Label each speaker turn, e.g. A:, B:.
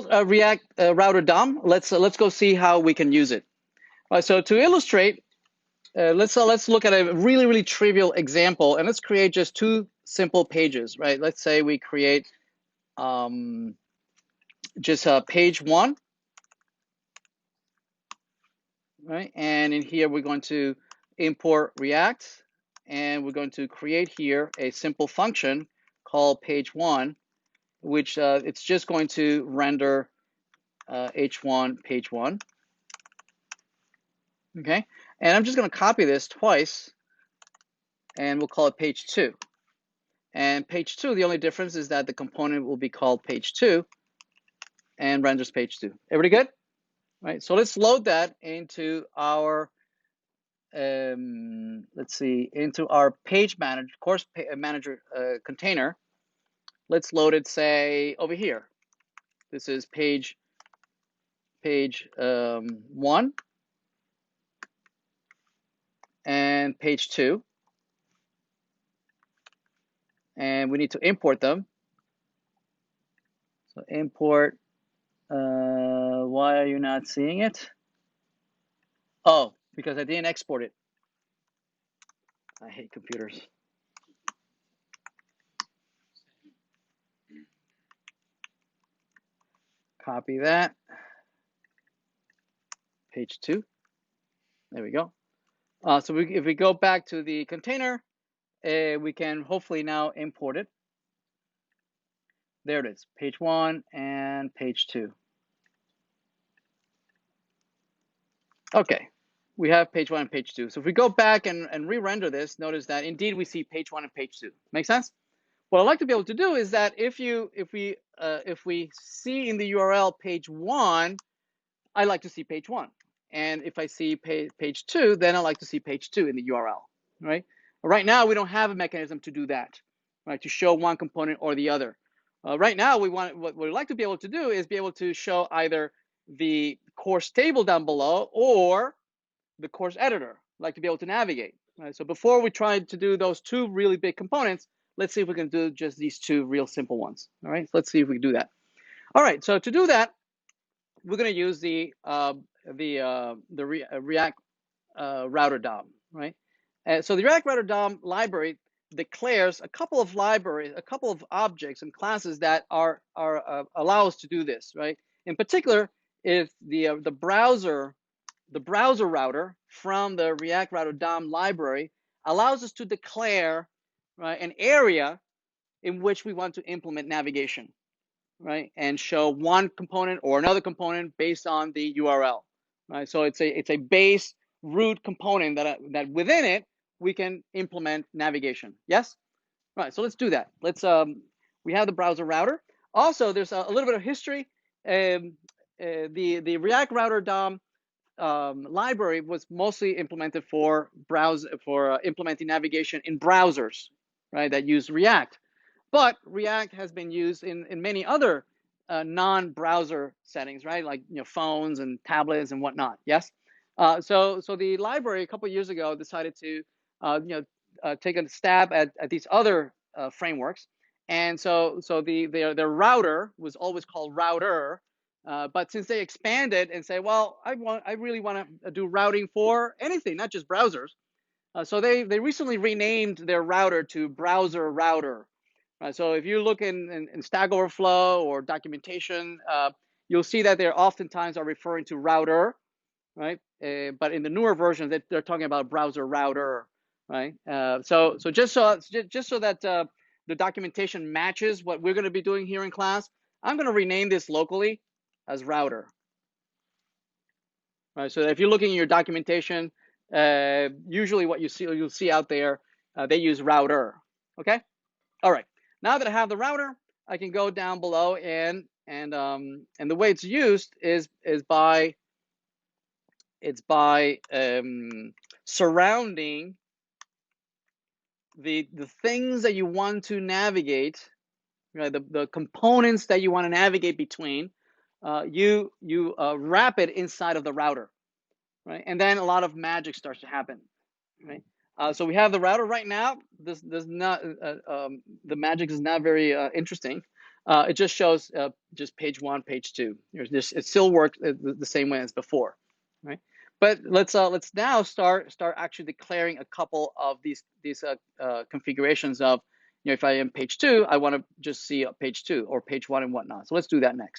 A: called React Router DOM. Let's go see how we can use it. All right, so to illustrate, let's look at a really trivial example, and let's create just two simple pages, right? Let's say we create just page one, right? And in here we're going to import React, and we're going to create here a simple function called page one, which it's just going to render h1 page one. Okay, and I'm just going to copy this twice, and we'll call it page two. And page two, the only difference is that the component will be called page two and renders page two. Everybody good? Right. So let's load that into our let's see, into our page manager, course manager container. Let's load it, say, over here. This is page one and page two. And we need to import them. So import, why are you not seeing it? Oh, because I didn't export it. I hate computers. Copy that. Page two. There we go. So if we go back to the container, we can hopefully now import it. There it is, page one and page two. Okay, we have page one and page two. So if we go back and re-render this, notice that indeed we see page one and page two. Make sense? What I'd like to be able to do is that if we see in the URL page one, I like to see page one. And if I see page two, then I like to see page two in the URL, right? Right now, we don't have a mechanism to do that, right? To show one component or the other. Right now, what we'd like to be able to do is be able to show either the course table down below or the course editor, like to be able to navigate. Right? So before we try to do those two really big components, let's see if we can do just these two real simple ones. All right, so let's see if we can do that. All right, so to do that, we're going to use the React Router DOM, right? So the React Router DOM library declares a couple of objects and classes that allow us to do this, right? In particular, if the browser router from the React Router DOM library allows us to declare, right, an area in which we want to implement navigation, right, and show one component or another component based on the URL, right? So it's a base root component that within it we can implement navigation. Yes, right. So let's do that. We have the browser router. Also, there's a little bit of history. The React Router DOM library was mostly implemented for implementing navigation in browsers, right, that use React. But React has been used in many other non-browser settings, right, like phones and tablets and whatnot. Yes, so the library a couple of years ago decided to take a stab at these other frameworks, and so their router was always called router. But since they expanded and say, well, I really want to do routing for anything, not just browsers. So they recently renamed their router to browser router. So if you look in Stack Overflow or documentation, you'll see that they oftentimes are referring to router, right? But in the newer versions, they're talking about browser router, right? So just so that the documentation matches what we're going to be doing here in class, I'm going to rename this locally as router. Right. So if you're looking at your documentation, usually what you'll see out there, they use router. Okay. All right. Now that I have the router, I can go down below and the way it's used is by surrounding the things that you want to navigate, right? The components that you want to navigate between. You wrap it inside of the router, right? And then a lot of magic starts to happen, right? So we have the router right now. This not the magic is not very interesting. It just shows just page 1, page 2. It still works the same way as before, right? But let's now start actually declaring a couple of these configurations of, if I am page 2, I want to just see page 2 or page 1 and whatnot. So let's do that next.